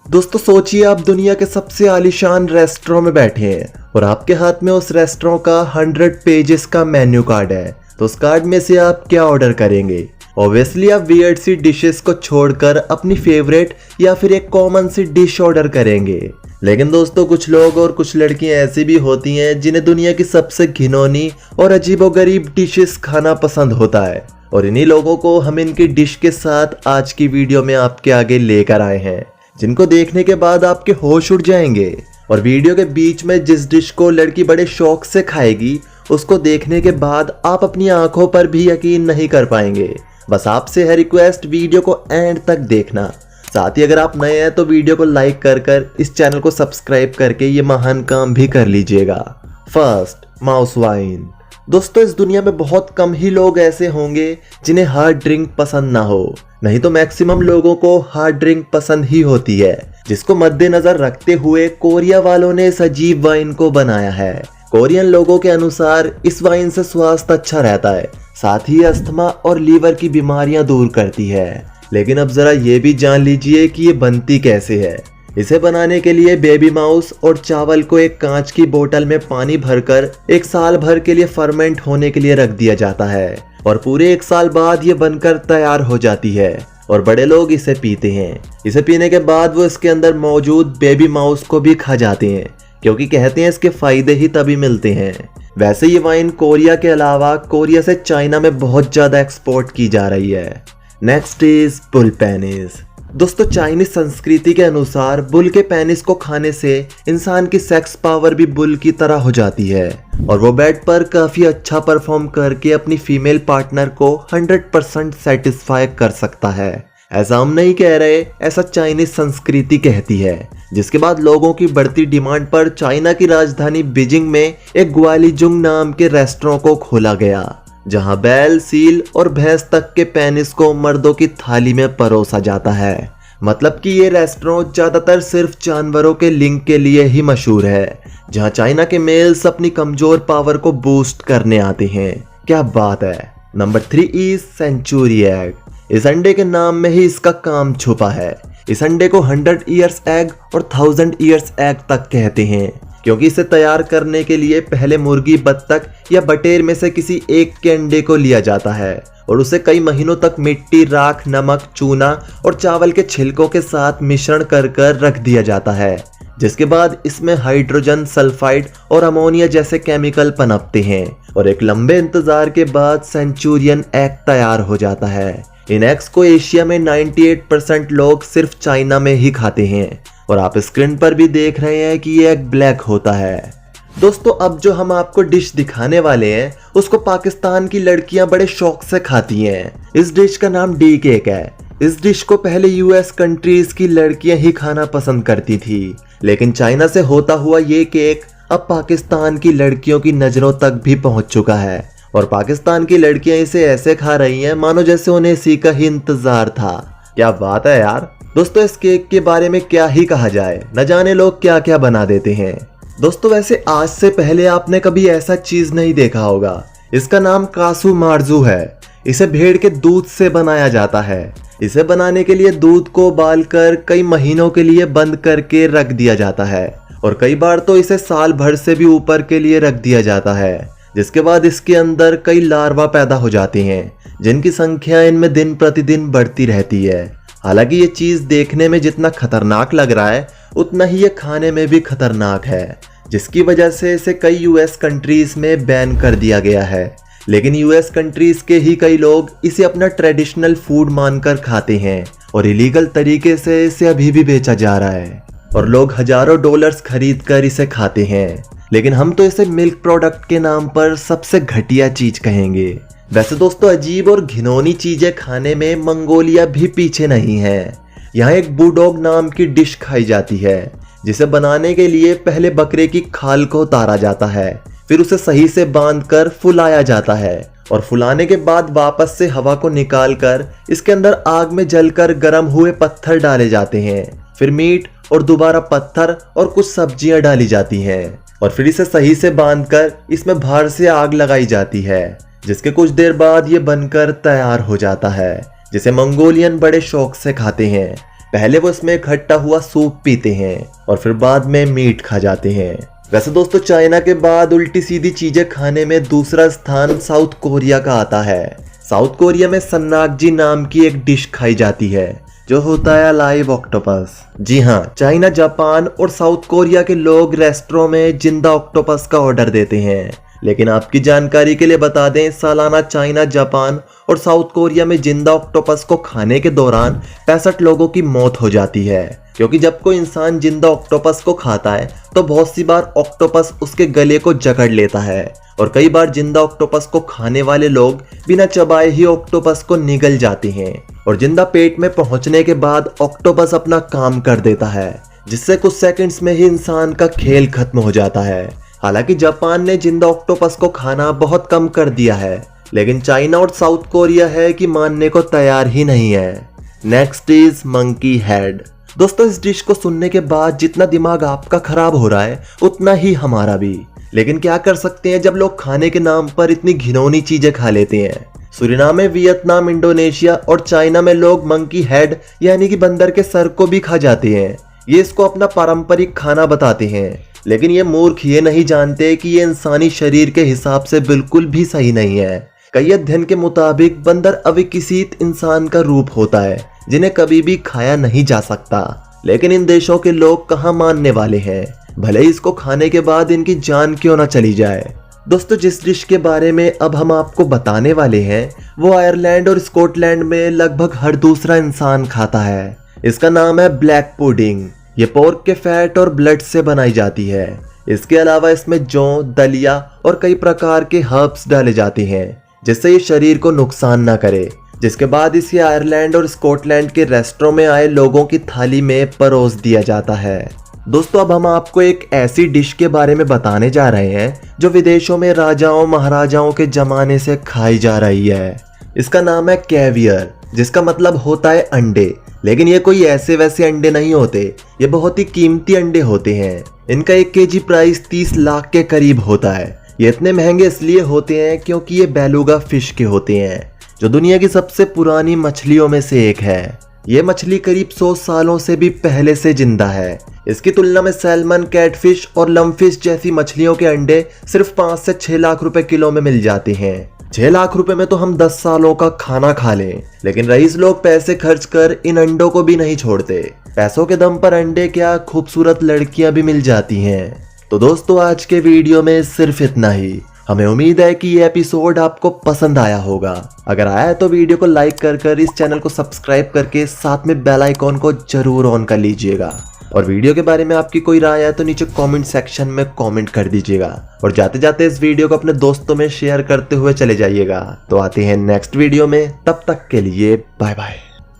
दोस्तों सोचिए आप दुनिया के सबसे आलीशान रेस्टोरेंट में बैठे हैं और आपके हाथ में उस रेस्टोरेंट का 100 पेजेस का मेन्यू कार्ड है। तो उस कार्ड में से आप क्या ऑर्डर करेंगे? ऑब्वियसली आप वियर्ड सी डिशेस को छोड़कर अपनी फेवरेट या फिर एक कॉमन सी डिश ऑर्डर करेंगे। लेकिन दोस्तों कुछ लोग और कुछ लड़कियां ऐसी भी होती हैं जिन्हें दुनिया की सबसे घिनौनी और अजीबोगरीब डिशेस खाना पसंद होता है, और इन्हीं लोगों को हम इनकी डिश के साथ आज की वीडियो में आपके आगे लेकर आए हैं, जिनको देखने के बाद आपके होश उड़ जाएंगे। और वीडियो के बीच में जिस डिश को लड़की बड़े शौक से खाएगी, उसको देखने के बाद आप अपनी आंखों पर भी यकीन नहीं कर पाएंगे। बस आपसे है रिक्वेस्ट, वीडियो को एंड तक देखना। साथ ही अगर आप नए हैं तो वीडियो को लाइक कर इस चैनल को सब्सक्राइब करके ये महान काम भी कर लीजिएगा। First, mouse wine. दोस्तों इस दुनिया में बहुत कम ही लोग ऐसे होंगे जिन्हें हार्ड ड्रिंक पसंद ना हो, नहीं तो मैक्सिमम लोगों को हार्ड ड्रिंक पसंद ही होती है, जिसको मद्देनजर रखते हुए कोरिया वालों ने इस अजीब वाइन को बनाया है। कोरियन लोगों के अनुसार इस वाइन से स्वास्थ्य अच्छा रहता है, साथ ही अस्थमा और लीवर की बीमारियां दूर करती है। लेकिन अब जरा ये भी जान लीजिए कि ये बनती कैसे है। इसे बनाने के लिए बेबी माउस और चावल को एक कांच की बोतल में पानी भरकर 1 साल भर के लिए फर्मेंट होने के लिए रख दिया जाता है, और पूरे 1 साल बाद ये बनकर तैयार हो जाती है और बड़े लोग इसे पीते हैं। इसे पीने के बाद वो इसके अंदर मौजूद बेबी माउस को भी खा जाते हैं, क्योंकि कहते हैं इसके फायदे ही तभी मिलते हैं। वैसे ये वाइन कोरिया के अलावा कोरिया से चाइना में बहुत ज्यादा एक्सपोर्ट की जा रही है। Next is bull penis. दोस्तों चाइनीज संस्कृति के अनुसार बुल के पेनिस को खाने से इंसान की सेक्स पावर भी बुल की तरह हो जाती है, और वो बेड पर काफी अच्छा परफॉर्म करके अपनी फीमेल पार्टनर को 100% सेटिस्फाई कर सकता है। ऐसा हम नहीं कह रहे, ऐसा चाइनीज संस्कृति कहती है। जिसके बाद लोगों की बढ़ती डिमांड पर चाइना की राजधानी बीजिंग में एक ग्वालीजुंग नाम के रेस्टोरेंट को खोला गया, जहां बैल, सील और भैंस तक के पेनिस को मर्दों की थाली में परोसा जाता है। मतलब कि ये रेस्टोरेंट ज्यादातर सिर्फ जानवरों के लिंग के लिए ही मशहूर है, जहां चाइना के मेल्स अपनी कमजोर पावर को बूस्ट करने आते हैं। क्या बात है। Number 3 is century egg. इस अंडे के नाम में ही इसका काम छुपा है। इस अंडे को 100 ईयर्स एग और 1000 ईयर्स एग तक कहते हैं, क्योंकि इसे तैयार करने के लिए पहले मुर्गी, बत्तख या बटेर में से किसी एक के अंडे को लिया जाता है और उसे कई महीनों तक मिट्टी, राख, नमक, चूना और चावल के छिलकों के साथ मिश्रण कर रख दिया जाता है, जिसके बाद इसमें हाइड्रोजन सल्फाइड और अमोनिया जैसे केमिकल पनपते हैं, और एक लंबे इंतजार के बाद सेंचुरियन एग तैयार हो जाता है। इन एग्स को एशिया में 98% लोग सिर्फ चाइना में ही खाते हैं, और आप स्क्रीन पर भी देख रहे हैं कि ये एग ब्लैक होता है। दोस्तों अब जो हम आपको डिश दिखाने वाले हैं उसको पाकिस्तान की लड़कियां बड़े शौक से खाती हैं। इस डिश का नाम डी केक है। इस डिश को पहले यूएस कंट्रीज की लड़कियां ही खाना पसंद करती थी, लेकिन चाइना से होता हुआ ये केक अब पाकिस्तान की लड़कियों की नजरों तक भी पहुंच चुका है, और पाकिस्तान की लड़कियां इसे ऐसे खा रही हैं मानो जैसे उन्हें इसी का ही इंतजार था। क्या बात है यार। दोस्तों इस केक के बारे में क्या ही कहा जाए, न जाने लोग क्या क्या बना देते हैं। दोस्तों वैसे आज से पहले आपने कभी ऐसा चीज नहीं देखा होगा। इसका नाम कासू मार्जू है। इसे भेड़ के दूध से बनाया जाता है। इसे बनाने के लिए दूध को उबालकर कई महीनों के लिए बंद करके रख दिया जाता है, और कई बार तो इसे साल भर से भी ऊपर के लिए रख दिया जाता है, जिसके बाद इसके अंदर कई लार्वा पैदा हो जाते हैं, जिनकी संख्या इनमें दिन प्रतिदिन बढ़ती रहती है। हालांकि ये चीज देखने में जितना खतरनाक लग रहा है उतना ही ये खाने में भी खतरनाक है, जिसकी वजह से इसे कई यूएस कंट्रीज में बैन कर दिया गया है। लेकिन यूएस कंट्रीज के ही कई लोग इसे अपना ट्रेडिशनल फूड मानकर खाते हैं, और इलीगल तरीके से इसे अभी भी बेचा जा रहा है, और लोग हजारों डॉलर्स खरीद कर इसे खाते हैं। लेकिन हम तो इसे मिल्क प्रोडक्ट के नाम पर सबसे घटिया चीज कहेंगे। वैसे दोस्तों अजीब और घिनौनी चीजें खाने में मंगोलिया भी पीछे नहीं है। यहाँ एक बुलडॉग नाम की डिश खाई जाती है, जिसे बनाने के लिए पहले बकरे की खाल को उतारा जाता है, फिर उसे सही से बांधकर फुलाया जाता है, और फुलाने के बाद वापस से हवा को निकालकर इसके अंदर आग में जलकर गर्म हुए पत्थर डाले जाते हैं, फिर मीट और दोबारा पत्थर और कुछ सब्जियां डाली जाती हैं, और फिर इसे सही से बांधकर इसमें बाहर से आग लगाई जाती है, जिसके कुछ देर बाद ये बनकर तैयार हो जाता है, जिसे मंगोलियन बड़े शौक से खाते हैं। पहले वो इसमें इकट्ठा हुआ सूप पीते हैं और फिर बाद में मीट खा जाते हैं। वैसे दोस्तों चाइना के बाद उल्टी सीधी चीजें खाने में दूसरा स्थान साउथ कोरिया का आता है। साउथ कोरिया में सन्नागजी नाम की एक डिश खाई जाती है जो होता है लाइव ऑक्टोपस। जी हाँ, चाइना, जापान और साउथ कोरिया के लोग रेस्टोरेंट में जिंदा ऑक्टोपस का ऑर्डर देते हैं। लेकिन आपकी जानकारी के लिए बता दें, सालाना चाइना, जापान और साउथ कोरिया में जिंदा ऑक्टोपस को खाने के दौरान 65 लोगों की मौत हो जाती है। क्योंकि जब कोई इंसान जिंदा ऑक्टोपस को खाता है तो बहुत सी बार ऑक्टोपस उसके गले को जकड़ लेता है और कई बार जिंदा ऑक्टोपस को खाने वाले लोग बिना चबाए ही ऑक्टोपस को निगल जाते हैं और जिंदा पेट में पहुंचने के बाद ऑक्टोपस अपना काम कर देता है, जिससे कुछ सेकंड्स में ही इंसान का खेल खत्म हो जाता है। हालांकि जापान ने जिंदा ऑक्टोपस को खाना बहुत कम कर दिया है, लेकिन चाइना और साउथ कोरिया है कि मानने को तैयार ही नहीं है। Next is monkey head. दोस्तों इस डिश को सुनने के बाद जितना दिमाग आपका खराब हो रहा है उतना ही हमारा भी। लेकिन क्या कर सकते हैं जब लोग खाने के नाम पर इतनी घिनौनी चीजें खा लेते हैं। सूरीनाम में, वियतनाम, इंडोनेशिया और चाइना में लोग मंकी हेड यानी कि बंदर के सर को भी खा जाते हैं। ये इसको अपना पारंपरिक खाना बताते हैं, लेकिन ये मूर्ख ये नहीं जानते कि ये इंसानी शरीर के हिसाब से बिल्कुल भी सही नहीं है। कई अध्ययन के मुताबिक बंदर अविकसित इंसान का रूप होता है जिन्हें कभी भी खाया नहीं जा सकता। लेकिन इन देशों के लोग कहाँ मानने वाले हैं, भले ही इसको खाने के बाद इनकी जान क्यों ना चली जाए। दोस्तों जिस डिश के बारे में अब हम आपको बताने वाले हैं वो आयरलैंड और स्कॉटलैंड में लगभग हर दूसरा इंसान खाता है। इसका नाम है ब्लैक पुडिंग। ये पोर्क के फैट और ब्लड से बनाई जाती है। इसके अलावा इसमें जौ, दलिया और कई प्रकार के हर्ब्स डाले जाते हैं जिससे ये शरीर को नुकसान ना करे। जिसके बाद इसे आयरलैंड और स्कॉटलैंड के रेस्टोरेंट में आए लोगों की थाली में परोस दिया जाता है। दोस्तों अब हम आपको एक ऐसी डिश के बारे में बताने जा रहे हैं जो विदेशों में राजाओं महाराजाओं के जमाने से खाई जा रही है। इसका नाम है कैवियर, जिसका मतलब होता है अंडे। लेकिन ये कोई ऐसे वैसे अंडे नहीं होते, ये बहुत ही कीमती अंडे होते हैं। इनका 1 केजी प्राइस 30 लाख के करीब होता है। ये इतने महंगे इसलिए होते हैं क्योंकि ये बेलुगा फिश के होते हैं जो दुनिया की सबसे पुरानी मछलियों में से एक है। ये मछली करीब 100 सालों से भी पहले से जिंदा है। इसकी तुलना में सैल्मन, कैटफिश और लमफिश जैसी मछलियों के अंडे सिर्फ 5 से 6 लाख रुपए किलो में मिल जाते हैं। 6 लाख रुपए में तो हम 10 सालों का खाना खा लें। लेकिन रईस लोग पैसे खर्च कर इन अंडों को भी नहीं छोड़ते। पैसों के दम पर अंडे क्या, खूबसूरत लड़कियां भी मिल जाती हैं। तो दोस्तों आज के वीडियो में सिर्फ इतना ही। हमें उम्मीद है कि ये एपिसोड आपको पसंद आया होगा। अगर आया है तो वीडियो को लाइक कर इस चैनल को सब्सक्राइब करके साथ में बेल आइकॉन को जरूर ऑन कर लीजिएगा। और वीडियो के बारे में आपकी कोई राय है तो नीचे कमेंट सेक्शन में कमेंट कर दीजिएगा। और जाते जाते इस वीडियो को अपने दोस्तों में शेयर करते हुए चले जाइएगा। तो आते हैं नेक्स्ट वीडियो में, तब तक के लिए बाय बाय।